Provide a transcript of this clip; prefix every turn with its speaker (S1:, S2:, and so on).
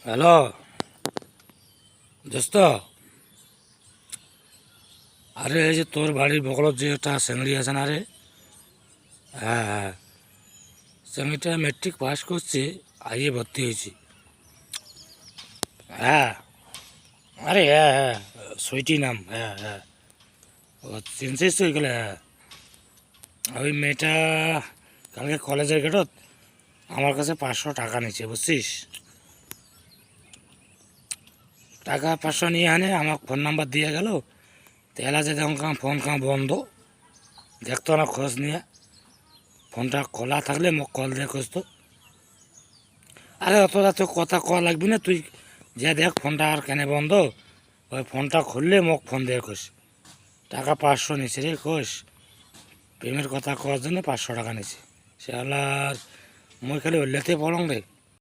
S1: Hello দোস্ত, আরে এই যে তোর বাড়ির বগলত যে একটা চেংড়ি আছে না রে, হ্যাঁ হ্যাঁ, চেংড়িটা মেট্রিক পাস করছে, আইয়ে ভর্তি হয়েছি। হ্যাঁ, আরে হ্যাঁ হ্যাঁ, সুইটি নাম, হ্যাঁ হ্যাঁ, ও চিনছিস তুই গেলে? হ্যাঁ, ওই মেয়েটা কালকে কলেজের গেটত আমার কাছে 500 টাকা নিচ্ছে, বুঝছিস? টাকা 500 নিয়ে আনে, আমার ফোন নাম্বার দিয়ে গেল। তেলা যে তখন ফোন বন্ধ, দেখতো না খোঁজ নিয়ে। ফোনটা খোলা থাকলে মোক কল দিয়ে খোঁজ তো। আরে অত রাত কথা কওয়া লাগবি না, তুই যে দেখ ফোনটা আর কেন বন্ধ। ওই ফোনটা খুললে মোক ফোন দিয়ে খোঁজ। টাকা 500 নিছে রে, খোঁজ। প্রেমের কথা কওয়ার জন্য 500 টাকা নিছে। সে আল্লাহ, মই খালি উল্লেতে পড়ং রে।